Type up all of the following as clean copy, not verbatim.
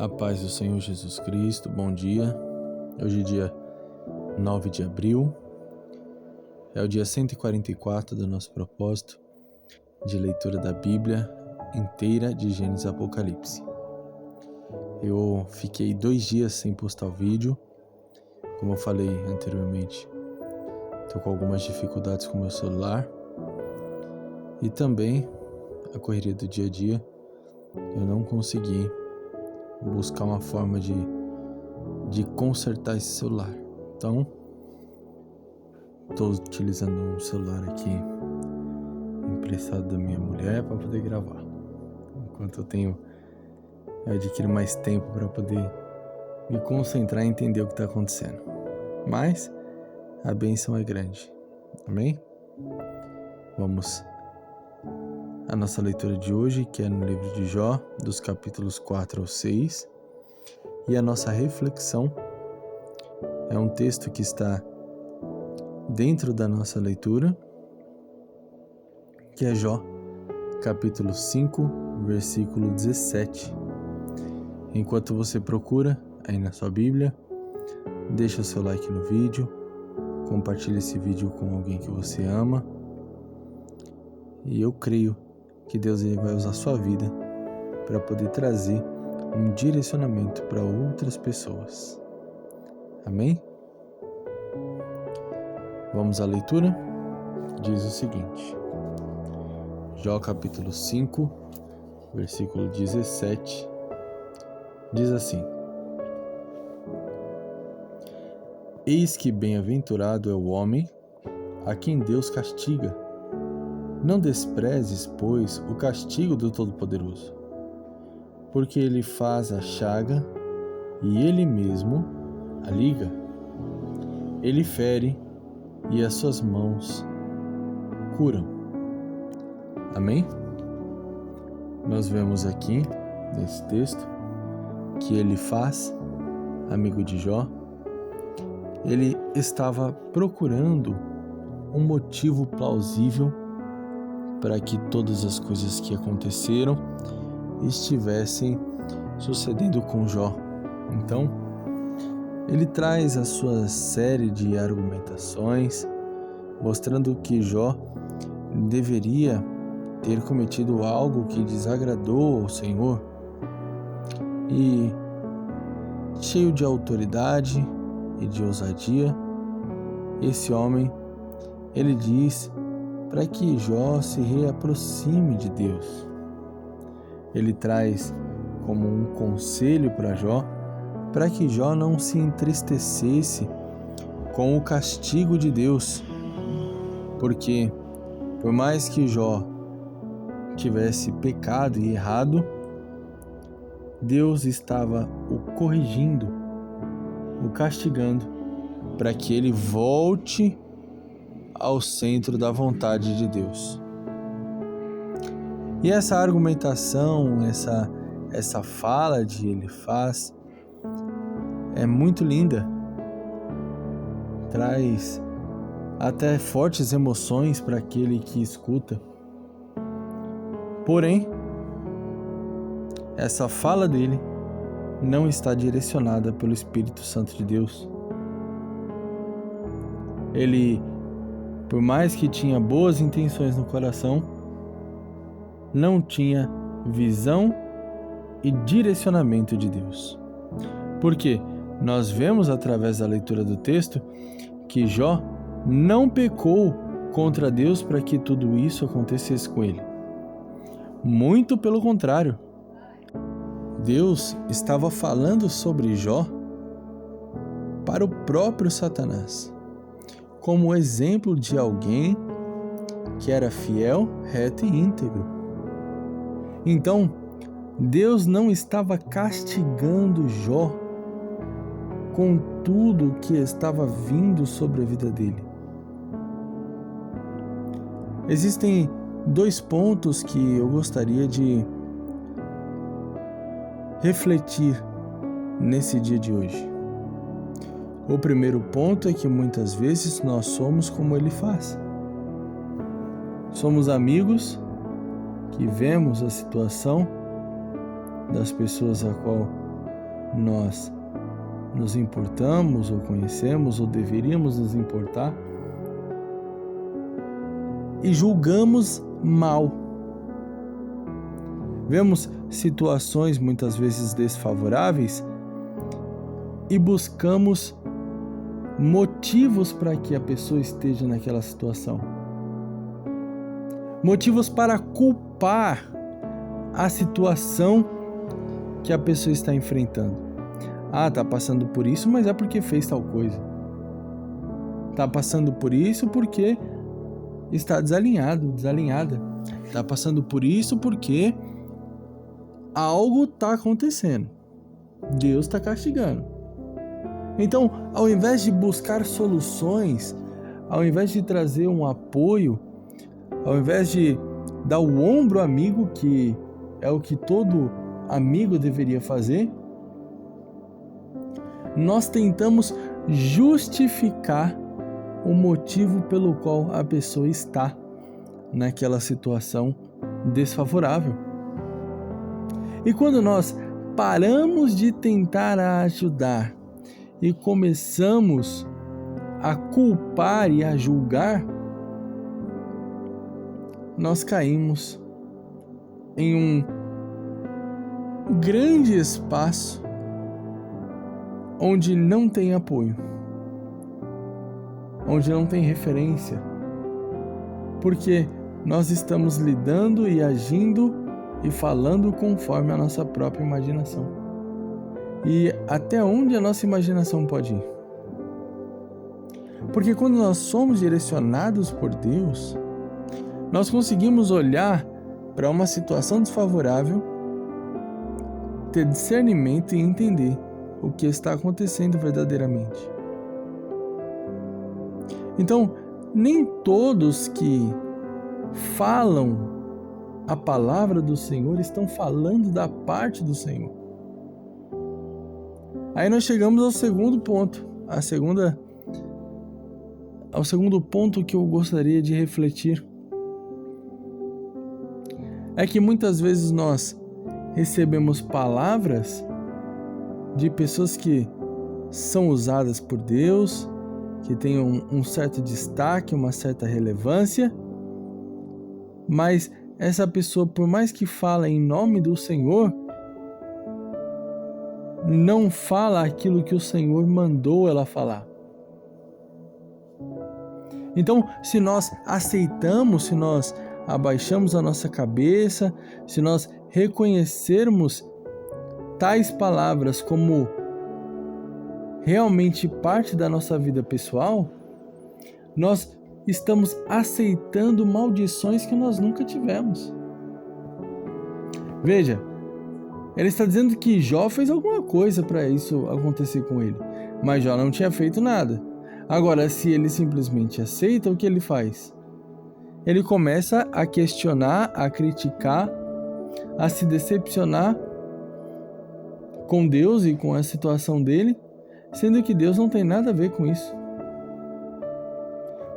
A paz do Senhor Jesus Cristo, bom dia. Hoje é dia 9 de abril, é o dia 144 do nosso propósito de leitura da Bíblia inteira de Gênesis e Apocalipse. Eu fiquei 2 dias sem postar o vídeo, como eu falei anteriormente. Estou com algumas dificuldades com o meu celular e também a correria do dia a dia. Eu não consegui buscar uma forma de consertar esse celular. Então, estou utilizando um celular aqui emprestado da minha mulher para poder gravar. Enquanto eu adquiro mais tempo para poder me concentrar e entender o que está acontecendo. Mas a bênção é grande. Amém? Vamos à nossa leitura de hoje, que é no livro de Jó, dos capítulos 4 ao 6. E a nossa reflexão é um texto que está dentro da nossa leitura, que é Jó, capítulo 5, versículo 17. Enquanto você procura aí na sua Bíblia, deixa o seu like no vídeo, compartilhe esse vídeo com alguém que você ama. E eu creio que Deus vai usar a sua vida para poder trazer um direcionamento para outras pessoas. Amém? Vamos à leitura? Diz o seguinte: Jó capítulo 5, versículo 17, diz assim: Eis que bem-aventurado é o homem a quem Deus castiga. Não desprezes, pois, o castigo do Todo-Poderoso, porque ele faz a chaga e ele mesmo a liga. Ele fere e as suas mãos curam. Amém? Nós vemos aqui, nesse texto, que ele faz, amigo de Jó, ele estava procurando um motivo plausível para que todas as coisas que aconteceram estivessem sucedendo com Jó. Então, ele traz a sua série de argumentações, mostrando que Jó deveria ter cometido algo que desagradou ao Senhor. E, cheio de autoridade e de ousadia, esse homem, ele diz para que Jó se reaproxime de Deus. Ele traz como um conselho para Jó, para que Jó não se entristecesse com o castigo de Deus, porque por mais que Jó tivesse pecado e errado, Deus estava o corrigindo, o castigando, para que ele volte ao centro da vontade de Deus. E essa argumentação, essa fala de ele faz, é muito linda. Traz até fortes emoções para aquele que escuta. Porém, essa fala dele não está direcionada pelo Espírito Santo de Deus. Ele, por mais que tinha boas intenções no coração, não tinha visão e direcionamento de Deus. Porque nós vemos através da leitura do texto que Jó não pecou contra Deus para que tudo isso acontecesse com ele. Muito pelo contrário. Deus estava falando sobre Jó para o próprio Satanás, como exemplo de alguém que era fiel, reto e íntegro. Então, Deus não estava castigando Jó com tudo que estava vindo sobre a vida dele. Existem 2 pontos que eu gostaria de refletir nesse dia de hoje. O primeiro ponto é que muitas vezes nós somos como ele faz. Somos amigos que vemos a situação das pessoas a qual nós nos importamos ou conhecemos ou deveríamos nos importar e julgamos mal. Vemos situações muitas vezes desfavoráveis e buscamos motivos para que a pessoa esteja naquela situação. Motivos para culpar a situação que a pessoa está enfrentando. Está passando por isso, mas é porque fez tal coisa. Está passando por isso porque está desalinhado, desalinhada. Está passando por isso porque algo está acontecendo. Deus está castigando. Então, ao invés de buscar soluções, ao invés de trazer um apoio, ao invés de dar o ombro amigo, que é o que todo amigo deveria fazer, nós tentamos justificar o motivo pelo qual a pessoa está naquela situação desfavorável. E quando nós paramos de tentar ajudar e começamos a culpar e a julgar, nós caímos em um grande espaço onde não tem apoio, onde não tem referência, porque nós estamos lidando e agindo e falando conforme a nossa própria imaginação. E até onde a nossa imaginação pode ir? Porque quando nós somos direcionados por Deus, nós conseguimos olhar para uma situação desfavorável, ter discernimento e entender o que está acontecendo verdadeiramente. Então, nem todos que falam a palavra do Senhor estão falando da parte do Senhor. Aí nós chegamos ao segundo ponto, ao segundo ponto que eu gostaria de refletir. É que muitas vezes nós recebemos palavras de pessoas que são usadas por Deus, que têm um certo destaque, uma certa relevância, mas essa pessoa, por mais que fale em nome do Senhor, não fala aquilo que o Senhor mandou ela falar. Então, se nós aceitamos, se nós abaixamos a nossa cabeça, se nós reconhecermos tais palavras como realmente parte da nossa vida pessoal, nós estamos aceitando maldições que nós nunca tivemos. Veja, ele está dizendo que Jó fez alguma coisa para isso acontecer com ele, mas Jó não tinha feito nada. Agora, se ele simplesmente aceita, o que ele faz? Ele começa a questionar, a criticar, a se decepcionar com Deus e com a situação dele, sendo que Deus não tem nada a ver com isso.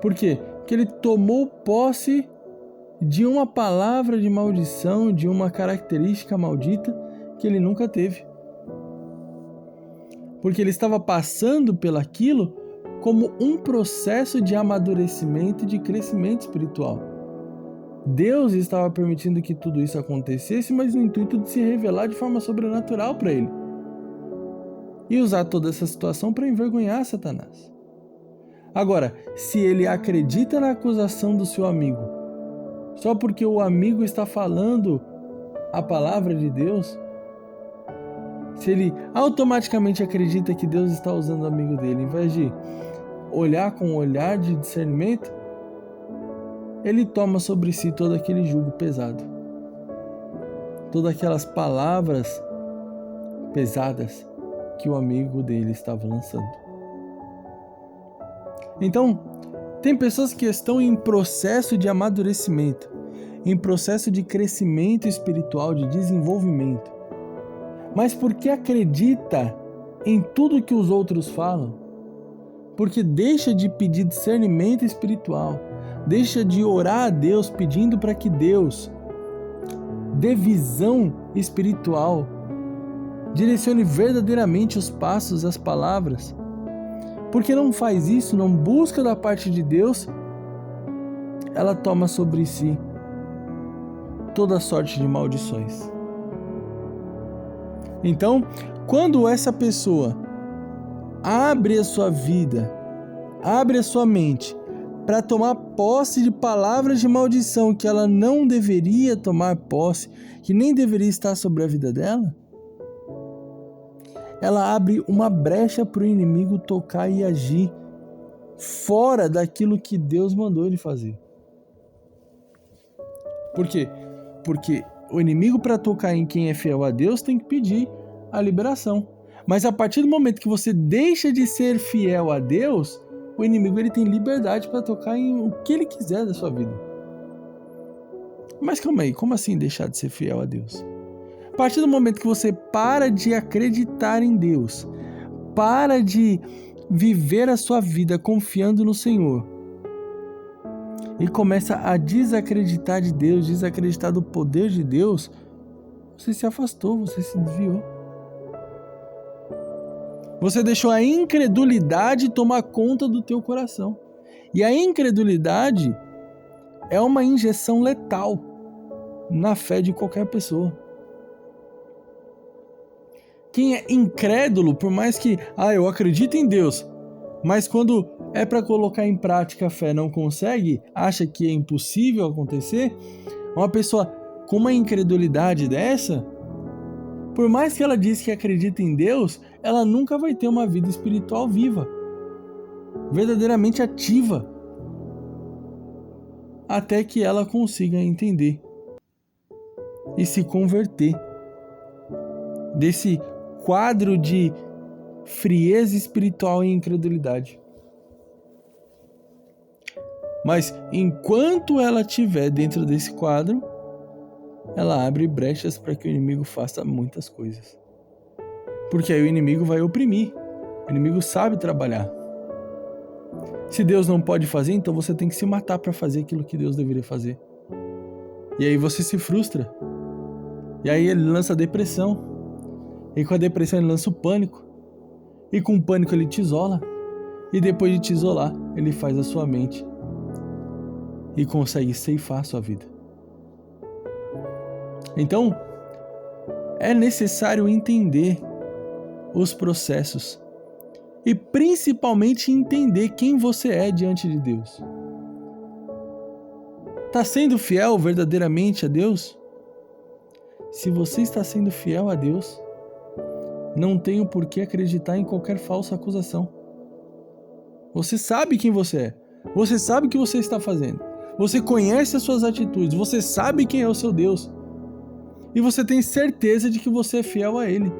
Por quê? Porque ele tomou posse de uma palavra de maldição, de uma característica maldita que ele nunca teve. Porque ele estava passando pelaquilo como um processo de amadurecimento e de crescimento espiritual. Deus estava permitindo que tudo isso acontecesse, mas no intuito de se revelar de forma sobrenatural para ele. E usar toda essa situação para envergonhar Satanás. Agora, se ele acredita na acusação do seu amigo, só porque o amigo está falando a palavra de Deus, se ele automaticamente acredita que Deus está usando o amigo dele, em vez de olhar com um olhar de discernimento, ele toma sobre si todo aquele jugo pesado. Todas aquelas palavras pesadas que o amigo dele estava lançando. Então, tem pessoas que estão em processo de amadurecimento, em processo de crescimento espiritual, de desenvolvimento, mas porque acredita em tudo que os outros falam, porque deixa de pedir discernimento espiritual, deixa de orar a Deus pedindo para que Deus dê visão espiritual direcione verdadeiramente os passos, as palavras. Porque não faz isso, não busca da parte de Deus, ela toma sobre si toda sorte de maldições. Então, quando essa pessoa abre a sua vida, abre a sua mente para tomar posse de palavras de maldição que ela não deveria tomar posse, que nem deveria estar sobre a vida dela, ela abre uma brecha para o inimigo tocar e agir fora daquilo que Deus mandou ele fazer. Por quê? Porque o inimigo, para tocar em quem é fiel a Deus, tem que pedir a liberação. Mas a partir do momento que você deixa de ser fiel a Deus, o inimigo ele tem liberdade para tocar em o que ele quiser da sua vida. Mas calma aí, como assim deixar de ser fiel a Deus? A partir do momento que você para de acreditar em Deus, para de viver a sua vida confiando no Senhor, e começa a desacreditar de Deus, desacreditar do poder de Deus, você se afastou, você se desviou. Você deixou a incredulidade tomar conta do teu coração. E a incredulidade é uma injeção letal na fé de qualquer pessoa. Quem é incrédulo, por mais que, eu acredito em Deus, mas quando é para colocar em prática a fé não consegue, acha que é impossível acontecer, uma pessoa com uma incredulidade dessa, por mais que ela diz que acredita em Deus, ela nunca vai ter uma vida espiritual viva, verdadeiramente ativa, até que ela consiga entender e se converter desse quadro de frieza espiritual e incredulidade. Mas enquanto ela estiver dentro desse quadro, ela abre brechas para que o inimigo faça muitas coisas. Porque aí o inimigo vai oprimir. O inimigo sabe trabalhar. Se Deus não pode fazer, então você tem que se matar para fazer aquilo que Deus deveria fazer. E aí você se frustra. E aí ele lança depressão. E com a depressão ele lança o pânico. E com o pânico ele te isola. E depois de te isolar, ele faz a sua mente e consegue ceifar a sua vida. Então, é necessário entender os processos e principalmente entender quem você é diante de Deus. Está sendo fiel verdadeiramente a Deus? Se você está sendo fiel a Deus, não tenho por que acreditar em qualquer falsa acusação. Você sabe quem você é. Você sabe o que você está fazendo. Você conhece as suas atitudes. Você sabe quem é o seu Deus. E você tem certeza de que você é fiel a Ele.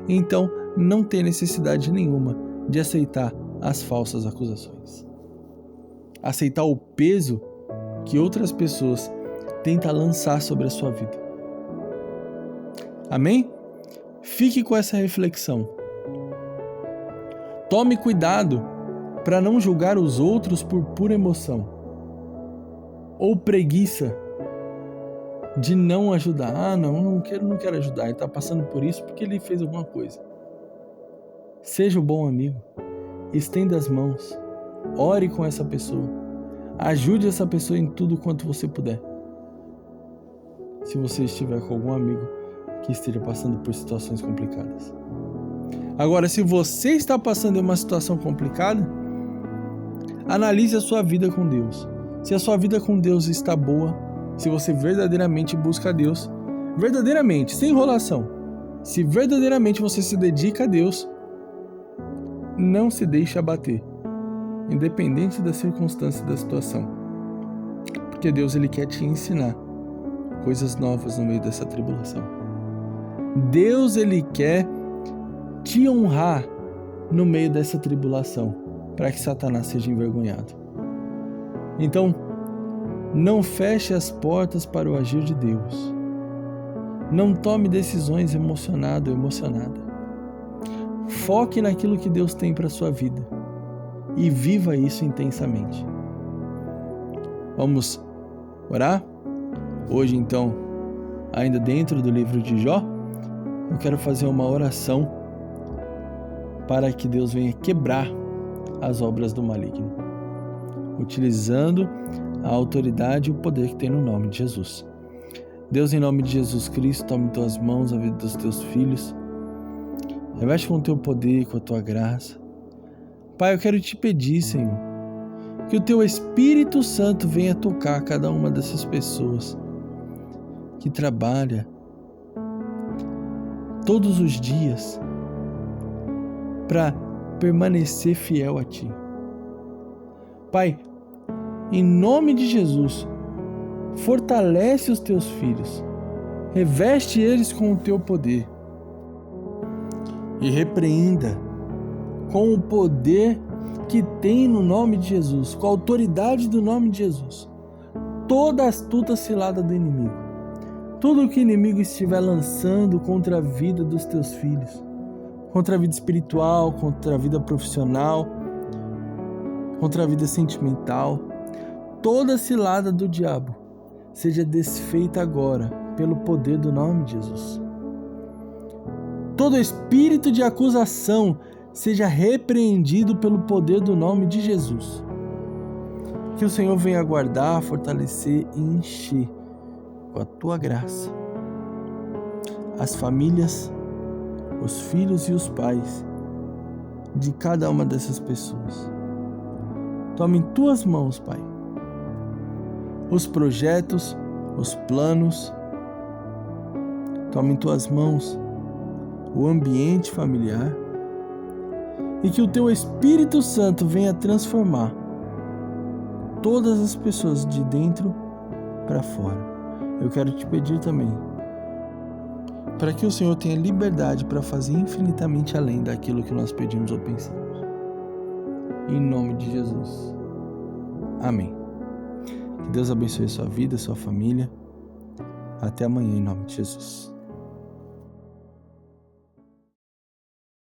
Então, não tem necessidade nenhuma de aceitar as falsas acusações. Aceitar o peso que outras pessoas tentam lançar sobre a sua vida. Amém? Fique com essa reflexão. Tome cuidado para não julgar os outros por pura emoção ou preguiça de não ajudar. Não quero ajudar. Ele está passando por isso porque ele fez alguma coisa. Seja um bom amigo. Estenda as mãos. Ore com essa pessoa. Ajude essa pessoa em tudo quanto você puder. Se você estiver com algum amigo que esteja passando por situações complicadas. Agora, se você está passando em uma situação complicada, analise a sua vida com Deus. Se a sua vida com Deus está boa, se você verdadeiramente busca a Deus, verdadeiramente, sem enrolação, se verdadeiramente você se dedica a Deus, não se deixe abater, independente da circunstância e da situação. Porque Deus ele quer te ensinar coisas novas no meio dessa tribulação. Deus ele quer te honrar no meio dessa tribulação, para que Satanás seja envergonhado. Então, não feche as portas para o agir de Deus. Não tome decisões emocionado ou emocionada. Foque naquilo que Deus tem para a sua vida e viva isso intensamente. Vamos orar? Hoje, então, ainda dentro do livro de Jó, eu quero fazer uma oração para que Deus venha quebrar as obras do maligno, utilizando a autoridade e o poder que tem no nome de Jesus. Deus, em nome de Jesus Cristo, toma em tuas mãos a vida dos teus filhos, reveste com o teu poder, com a tua graça. Pai, eu quero te pedir, Senhor, que o teu Espírito Santo venha tocar cada uma dessas pessoas que trabalha todos os dias para permanecer fiel a Ti. Pai, em nome de Jesus, fortalece os teus filhos, reveste eles com o teu poder e repreenda com o poder que tem no nome de Jesus, com a autoridade do nome de Jesus, toda astuta cilada do inimigo, tudo que o inimigo estiver lançando contra a vida dos teus filhos, contra a vida espiritual, contra a vida profissional, contra a vida sentimental, toda cilada do diabo seja desfeita agora pelo poder do nome de Jesus. Todo espírito de acusação seja repreendido pelo poder do nome de Jesus. Que o Senhor venha guardar, fortalecer e encher com a tua graça as famílias, os filhos e os pais de cada uma dessas pessoas. Toma em tuas mãos, Pai, os projetos, os planos. Toma em tuas mãos o ambiente familiar e que o teu Espírito Santo venha transformar todas as pessoas de dentro para fora. Eu quero te pedir também para que o Senhor tenha liberdade para fazer infinitamente além daquilo que nós pedimos ou pensamos. Em nome de Jesus. Amém. Que Deus abençoe a sua vida, a sua família. Até amanhã, em nome de Jesus.